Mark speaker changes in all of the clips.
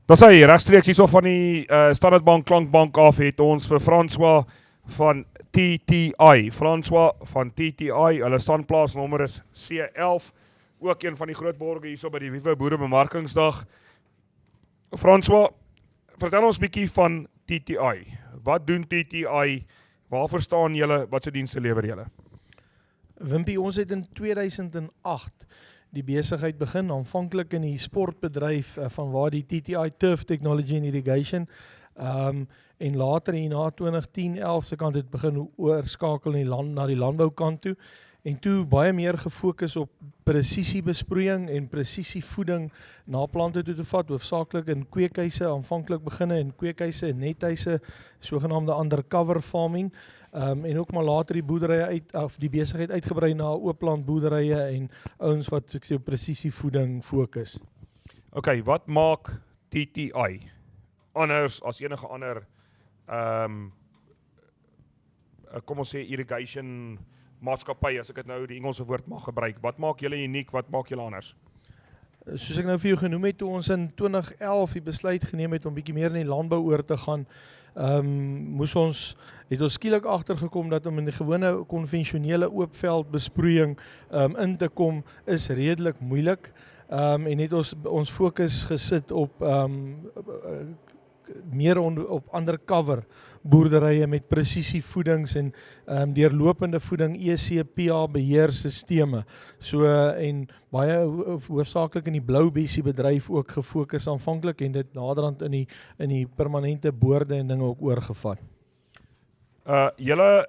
Speaker 1: Dat hy regstreeks hierso van die Standard Bank Klankbank af het ons vir François van TTI. François van TTI, hulle standplaasnommer is C11, ook een van die groot borge hierso by die Wiewe Boere Bemarkingsdag. François, vertel ons bietjie van TTI. Wat doen TTI? Waarvoor staan julle? Wat se dienste lewer julle?
Speaker 2: Wimpie, ons het in 2008 die besigheid begin, aanvanklik in die sportbedryf van waar die TTI Turf Technology and Irrigation en later hier na 2010-11 se kant het begin oorskakel na die landboukant toe en toe baie meer gefokus op presisiebesproeiing en presisievoeding na plante toe te vat, hoofsaaklik in kweekhuise, aanvanklik beginne in kweekhuise en nethuise, sogenaamde undercover farming, en ook maar later die boerderye die besigheid uitgebrei na oopland boerderye en ouens wat ek sê op presisievoeding fokus.
Speaker 1: OK, wat maak TTI anders as enige ander kom ons sê irrigation maatskappy, as ek dit nou die Engelse woord mag gebruik? Wat maak julle uniek? Wat maak julle anders?
Speaker 2: Soos ek nou vir jou genoem het, toe ons in 2011 die besluit geneem het om bietjie meer in die landbou oor te gaan, het ons skielik agtergekom dat om in die gewone konvensionele oopveld besproeiing in te kom is redelik moeilik, en het ons fokus gesit op meer op undercover boerderye met presisievoedings en deurlopende voeding, ECPA beheersisteme. So en baie hoofsaaklik in die blou bessie bedryf ook gefokus aanvanklik en dit naderhand in die permanente boorde en dinge ook oorgevat.
Speaker 1: Julle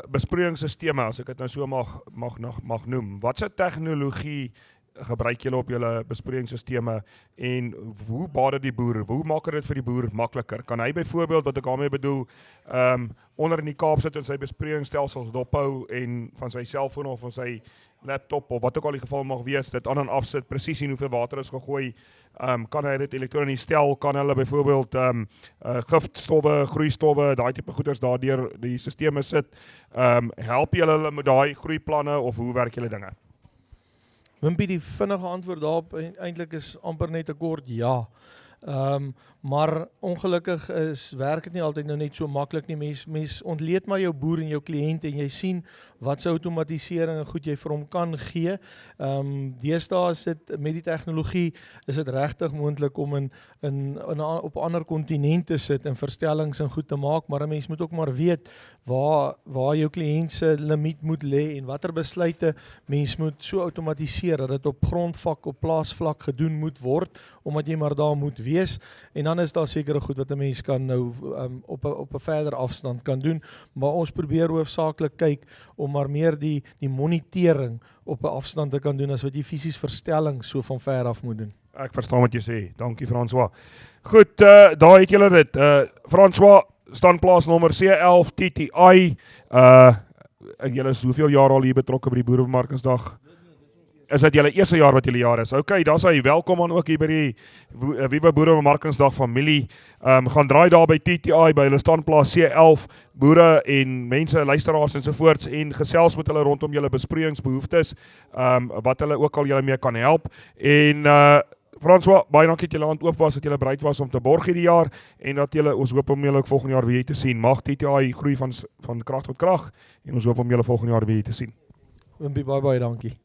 Speaker 1: besproeiingssisteme, as ek dit nou so mag noem, wat se tegnologie gebruik julle op julle besproeiingssisteme en hoe baat dit die boer? Hoe maak dit vir die boer makliker? Kan hy byvoorbeeld, wat ek daarmee bedoel, onder in die Kaap sit en sy besproeiingsstelsels dophou en van sy selfoon of van sy laptop of wat ook al die geval mag wees, dit aan en af sit, presies sien hoeveel water is gegooi, kan hy dit elektronies stel, kan hulle byvoorbeeld giftstowwe, groeistowwe, daai tipe goeders daardeur die sisteme sit, help julle hulle met daai groeiplanne of hoe werk julle dinge?
Speaker 2: Wimpie, die vinnige antwoord daarop eintlik is amper net 'n kort ja. Maar ongelukkig werk dit nie altyd nou net so maklik nie. Mens ontleed maar jou boer en jou kliënt en jy sien wat se outomatisering en goed jy vir hom kan gee. Deesdae is dit met die tegnologie is dit regtig moontlik om op ander kontinente sit en verstellings en goed te maak, maar 'n mens moet ook maar weet waar jou kliënt se limiet moet lê en watter besluite mens moet so outomatiseer dat dit op grondvlak, op plaasvlak gedoen moet word, omdat jy maar daar moet wees. En dan is daar sekere goed wat 'n mens kan nou op 'n verder afstand kan doen, maar ons probeer hoofsaaklik kyk om maar meer die monitering op 'n afstand te kan doen as wat jy fisies verstellings so van ver af moet doen.
Speaker 1: Ek verstaan wat jy sê. Dankie François. Goed, daar het julle dit. François, standplaasnommer C11 TTI. Julle is hoeveel jaar al hier betrokke by die Boerebemarkingsdag? Is dit julle eerste jaar wat julle jaar is? OK, daar's hy. Welkom aan ook hier by die Wiewe Boerebemarkingsdag familie. Gaan draai daar by TTI by hulle standplaas C11, boere en mense, luisteraars ensovoorts en gesels met hulle rondom julle besproeiingsbehoeftes, wat hulle ook al julle mee kan help. En François, baie dankie dat julle hand oop was, dat julle bereid was om te borg hierdie jaar en dat julle, ons hoop om julle ook volgende jaar weer te sien. Mag TTI groei van krag tot krag en ons hoop om julle volgende jaar weer te sien.
Speaker 2: Wimpie, baie dankie.